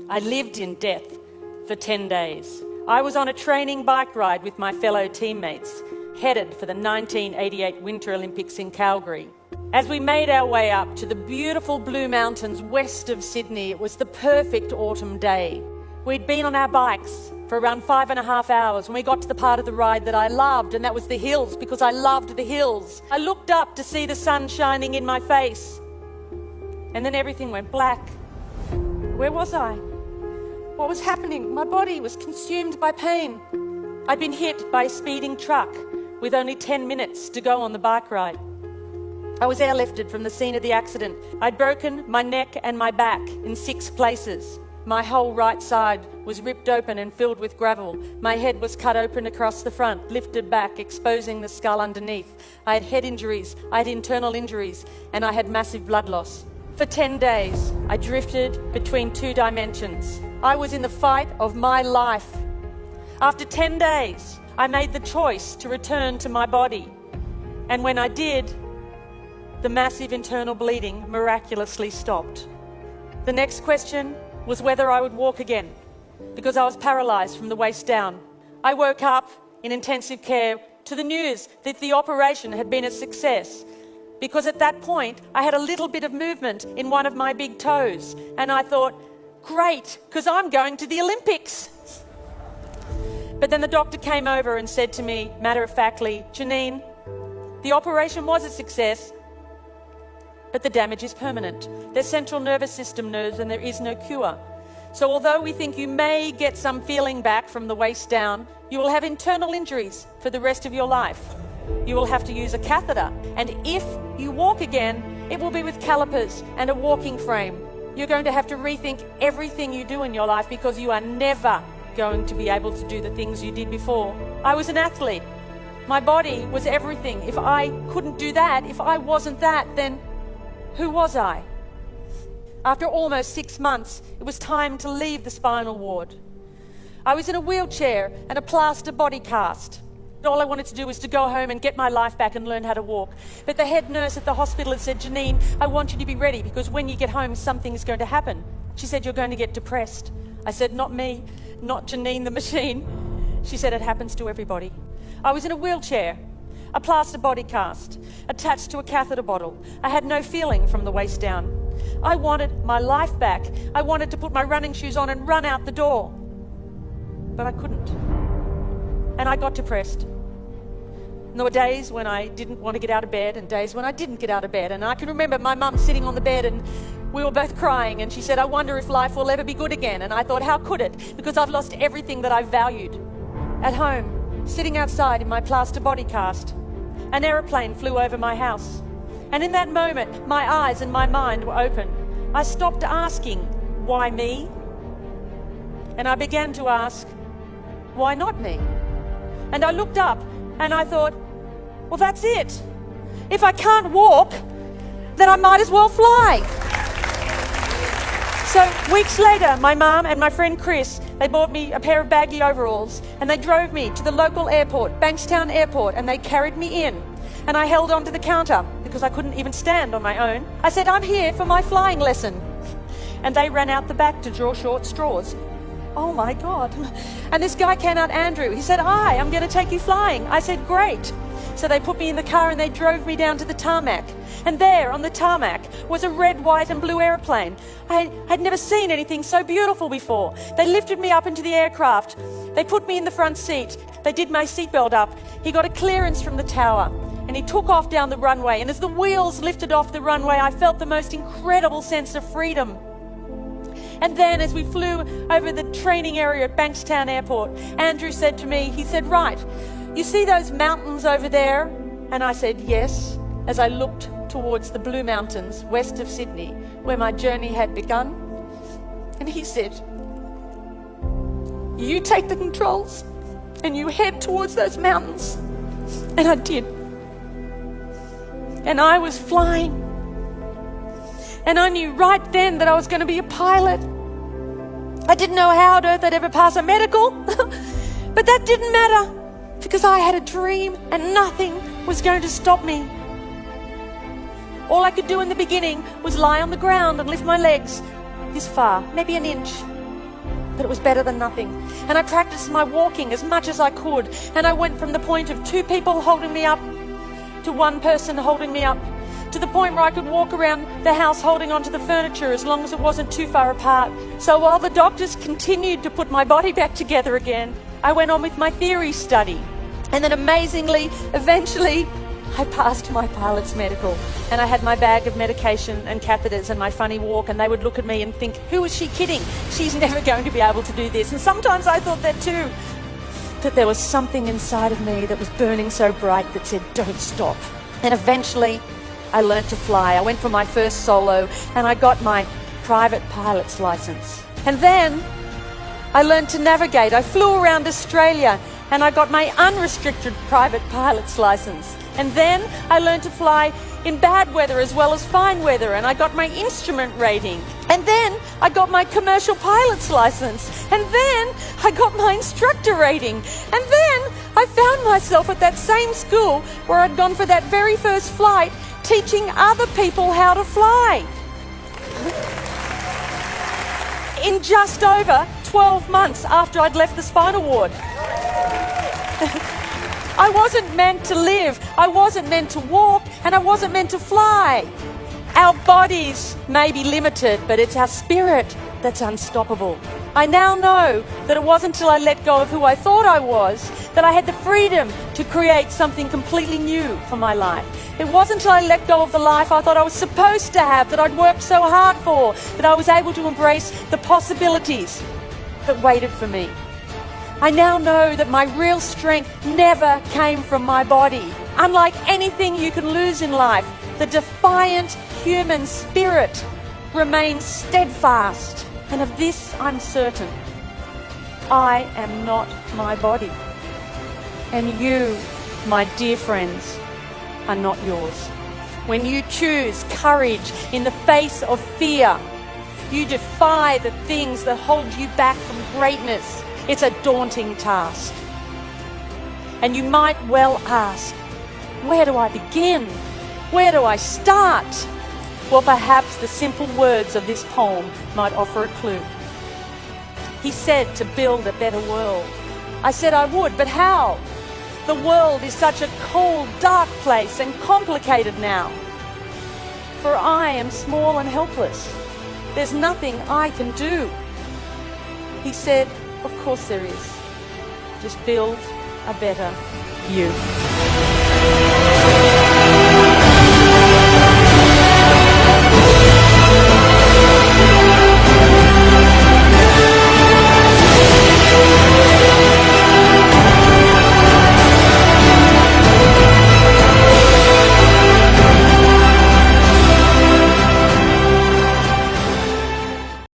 I lived in death for 10 days. I was on a training bike ride with my fellow teammates, headed for the 1988 Winter Olympics in Calgary. As we made our way up to the beautiful Blue Mountains west of Sydney, it was the perfect autumn day. We'd been on our bikes for around 5.5 hours when we got to the part of the ride that I loved, and that was the hills, because I loved the hills. I looked up to see the sun shining in my face, and then everything went black. Where was I? What was happening? My body was consumed by pain. I'd been hit by a speeding truck with only 10 minutes to go on the bike ride. I was airlifted from the scene of the accident. I'd broken my neck and my back in 6 places. My whole right side was ripped open and filled with gravel. My head was cut open across the front, lifted back, exposing the skull underneath. I had head injuries, I had internal injuries, and I had massive blood loss. For 10 days, I drifted between 2 dimensions. I was in the fight of my life. After 10 days, I made the choice to return to my body. And when I did, the massive internal bleeding miraculously stopped. The next question was whether I would walk again, because I was paralyzed from the waist down. I woke up in intensive care to the news that the operation had been a success, because at that point I had a little bit of movement in one of my big toes, and I thought, great, because I'm going to the Olympics. But then the doctor came over and said to me, matter-of-factly, Janine, the operation was a success, but the damage is permanent. There's central nervous system nerves and there is no cure. So although we think you may get some feeling back from the waist down, you will have internal injuries for the rest of your life. You will have to use a catheter, and if you walk again, it will be with calipers and a walking frame. You're going to have to rethink everything you do in your life, because you are never going to be able to do the things you did before. I was an athlete. My body was everything. If I couldn't do that, if I wasn't that, then who was I? After almost 6 months, it was time to leave the spinal ward. I was in a wheelchair and a plaster body cast. All I wanted to do was to go home and get my life back and learn how to walk. But the head nurse at the hospital had said, Janine, I want you to be ready, because when you get home, something is going to happen. She said, you're going to get depressed. I said, not me, not Janine the machine. She said, it happens to everybody. I was in a wheelchair, a plaster body cast, attached to a catheter bottle. I had no feeling from the waist down. I wanted my life back. I wanted to put my running shoes on and run out the door. But I couldn't. And I got depressed. And there were days when I didn't want to get out of bed and days when I didn't get out of bed. And I can remember my mum sitting on the bed and we were both crying, and she said, I wonder if life will ever be good again. And I thought, how could it? Because I've lost everything that I valued. At home, sitting outside in my plaster body cast, an aeroplane flew over my house. And in that moment, my eyes and my mind were open. I stopped asking, why me? And I began to ask, why not me? And I looked up and I thought, well, that's it. If I can't walk, then I might as well fly. So weeks later, my mum and my friend Chris, they bought me a pair of baggy overalls and they drove me to the local airport, Bankstown Airport, and they carried me in. And I held onto the counter because I couldn't even stand on my own. I said, I'm here for my flying lesson. And they ran out the back to draw short straws. Oh my God. And this guy came out, Andrew. He said, hi, I'm going to take you flying. I said, great. So they put me in the car and they drove me down to the tarmac. And there on the tarmac was a red, white and blue airplane. I had never seen anything so beautiful before. They lifted me up into the aircraft. They put me in the front seat. They did my seatbelt up. He got a clearance from the tower and he took off down the runway. And as the wheels lifted off the runway, I felt the most incredible sense of freedom. And then as we flew over the training area at Bankstown Airport, Andrew said to me, he said, right, you see those mountains over there? And I said, yes, as I looked towards the Blue Mountains west of Sydney, where my journey had begun. And he said, you take the controls and you head towards those mountains. And I did. And I was flying. And I knew right then that I was going to be a pilot. I didn't know how on earth I'd ever pass a medical, but that didn't matter because I had a dream and nothing was going to stop me. All I could do in the beginning was lie on the ground and lift my legs this far, maybe an inch, but it was better than nothing. And I practiced my walking as much as I could. And I went from the point of 2 people holding me up to 1 person holding me up, to the point where I could walk around the house holding onto the furniture as long as it wasn't too far apart. So while the doctors continued to put my body back together again, I went on with my theory study. And then amazingly, eventually, I passed my pilot's medical, and I had my bag of medication and catheters and my funny walk, and they would look at me and think, who is she kidding? She's never going to be able to do this. And sometimes I thought that too. But there was something inside of me that was burning so bright that said, don't stop. And eventually, I learned to fly. I went for my first solo, and I got my private pilot's license. And then I learned to navigate. I flew around Australia, and I got my unrestricted private pilot's license. And then I learned to fly in bad weather as well as fine weather, and I got my instrument rating. And then I got my commercial pilot's license. And then I got my instructor rating. And then I found myself at that same school where I'd gone for that very first flight, teaching other people how to fly. In just over 12 months after I'd left the spinal ward. I wasn't meant to live, I wasn't meant to walk, and I wasn't meant to fly. Our bodies may be limited, but it's our spirit that's unstoppable. I now know that it wasn't until I let go of who I thought I was that I had the freedom to create something completely new for my life. It wasn't until I let go of the life I thought I was supposed to have, that I'd worked so hard for, that I was able to embrace the possibilities that waited for me. I now know that my real strength never came from my body. Unlike anything you can lose in life, the defiant human spirit remains steadfast. And of this I'm certain. I am not my body. And you, my dear friends, are not yours. When you choose courage in the face of fear, you defy the things that hold you back from greatness. It's a daunting task. And you might well ask, where do I begin? Where do I start? Well, perhaps the simple words of this poem might offer a clue. He said to build a better world. I said I would, but how? The world is such a cold, dark place and complicated now. For I am small and helpless. There's nothing I can do. He said, of course there is. Just build a better you.